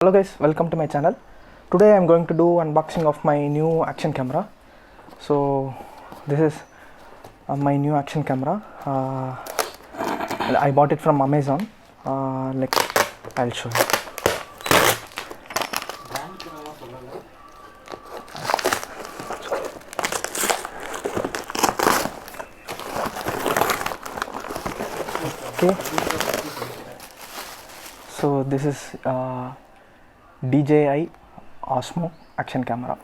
Hello guys, welcome to my channel. Today I am going to do unboxing of my new action camera. So this is my new action camera. I bought it from Amazon. I'll show you. Okay. So this is DJI OSMO Action camera.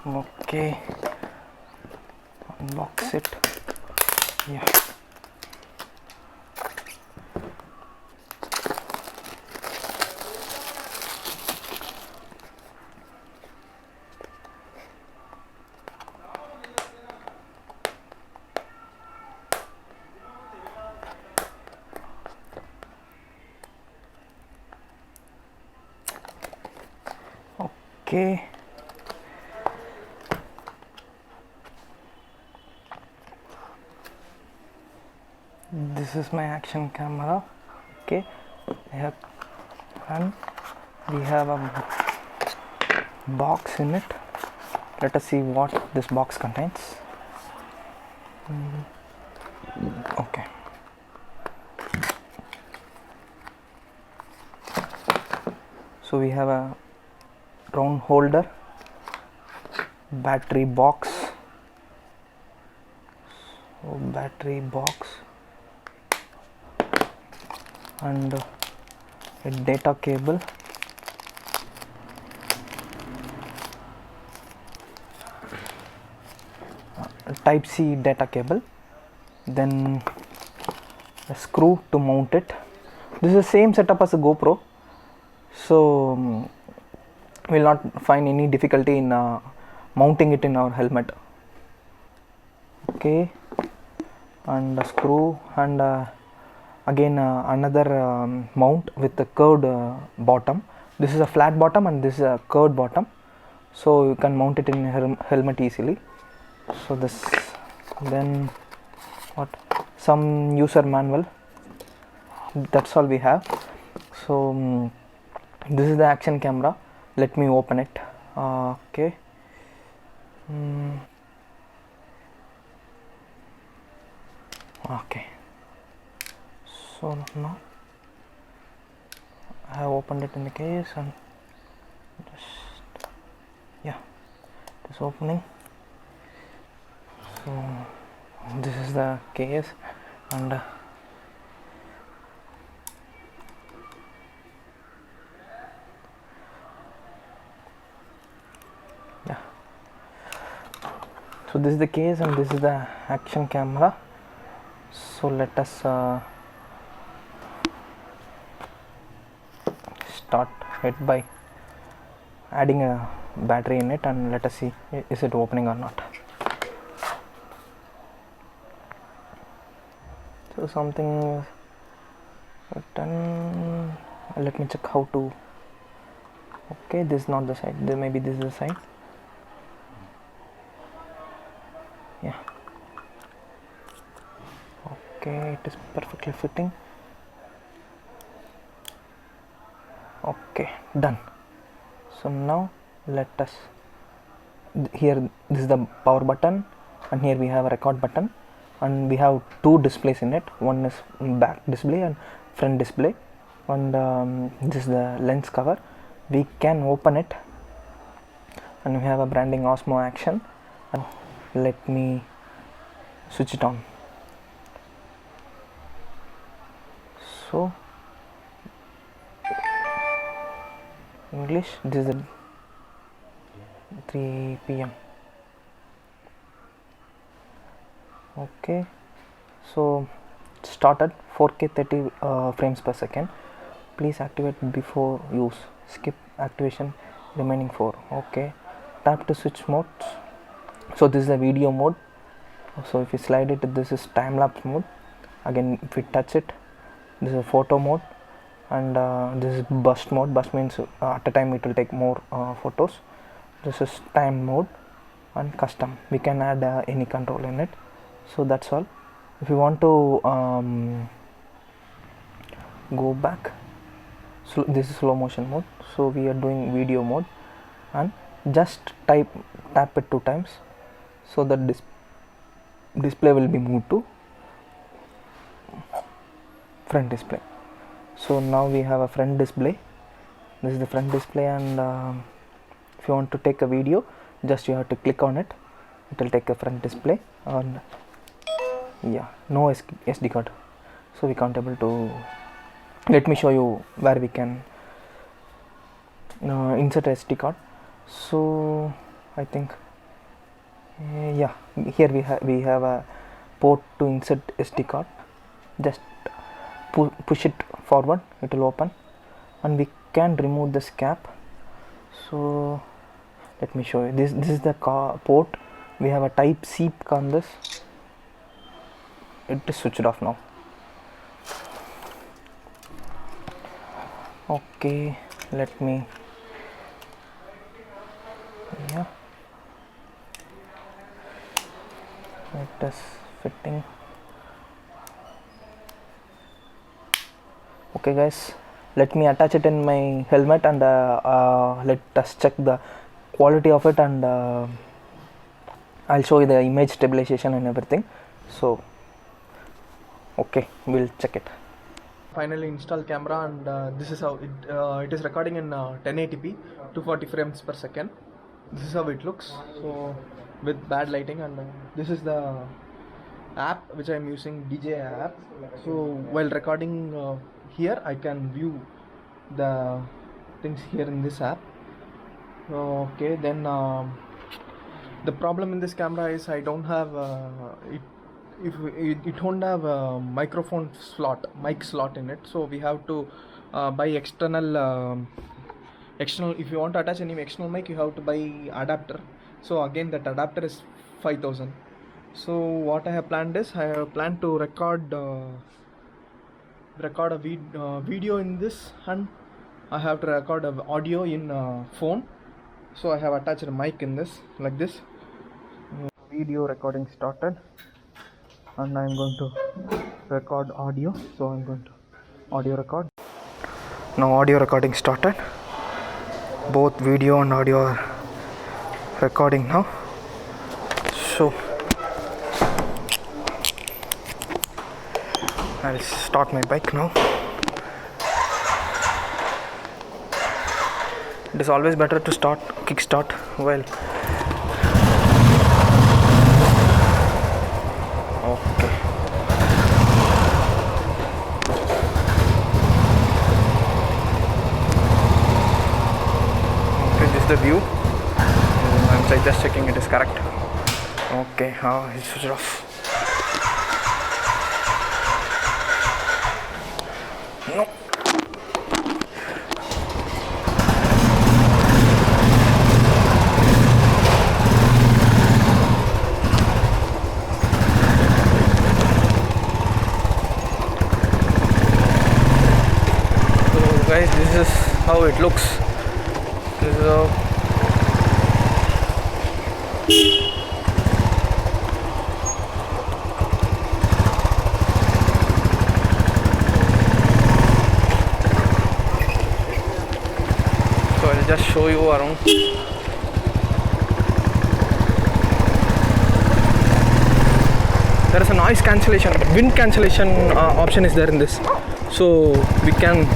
Okay, unbox it. Yeah. Okay. This is my action camera. Okay, and we have a box in it. Let us see what this box contains. Okay. So we have a round holder, battery box, and a data cable, type C data cable, then a screw to mount it. This is the same setup as a GoPro, so we'll not find any difficulty in mounting it in our helmet. Okay, and a screw, and again another mount with a curved bottom. This is a flat bottom and this is a curved bottom, so you can mount it in your helmet easily. So this, then what, some user manual, that's all we have. So this is the action camera. Let me open it. Okay. Okay, so now I have opened it in the case, and just, yeah, it is opening. So this is the case, and yeah, so this is the case and this is the action camera. So let us start it by adding a battery in it, and let us see is it opening or not. So something written. Let me check how to. Okay, this is not the side. Maybe this is the side. Yeah. Okay, it is perfectly fitting. Okay, done. So now let us, here this is the power button, and here we have a record button, and we have two displays in it. One is back display and front display, and this is the lens cover. We can open it, and we have a branding OSMO Action. And let me switch it on. So English, this is 3 p.m. Okay, so started 4K 30 frames per second. Please activate before use. Skip activation remaining 4. Okay, tap to switch mode. So this is the video mode. So if you slide it, this is time lapse mode. Again, if we touch it, this is a photo mode, and this is burst mode. Burst means at a time it will take more photos. This is time mode, and custom. We can add any control in it. So that's all. If you want to go back. So this is slow motion mode, so we are doing video mode, and just tap it 2 times so that display will be moved to front display. So now we have a front display. This is the front display, and if you want to take a video, just you have to click on it. It will take a front display, and yeah, no SD card, so we can't able to. Let me show you where we can insert SD card. So I think yeah, here we have a port to insert SD card. Just push it forward, it will open, and we can remove this cap. So let me show you. This is the port. We have a type C on this. It is switched off now. Okay, let me, yeah, it is fitting. Okay guys, let me attach it in my helmet, and let us check the quality of it, and I'll show you the image stabilization and everything. So okay, we'll check it. Finally installed camera, and this is how it is recording in 1080p 240 frames per second. This is how it looks, so with bad lighting, and this is the app which I am using, DJI app. So while recording here, I can view the things here in this app. Okay, then the problem in this camera is I don't have it don't have a microphone slot, mic slot in it, so we have to buy external if you want to attach any external mic, you have to buy adapter. So again, that adapter is 5,000. So what I have planned is, I have planned to record a video in this, and I have to record a audio in phone. So I have attached a mic in this, like this. Video recording started, and I am going to record audio. So I am going to audio record. Now audio recording started. Both video and audio are recording now. So I'll start my bike now. It is always better to kickstart while. Okay. Okay, this is the view. I'm just checking it is correct. Okay, it's switched off. No. So guys, this is how it looks. This is how. I'll just show you around. There is a noise cancellation, wind cancellation option is there in this, so we can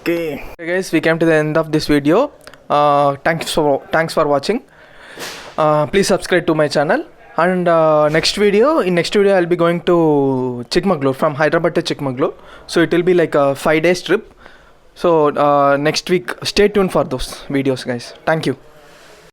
Okay. Hey guys, we came to the end of this video. Thanks for watching. Please subscribe to my channel. And in next video I'll be going to Chikmagalur, from Hyderabad to Chikmagalur. So it will be like a 5 days trip. So next week, stay tuned for those videos, guys. Thank you.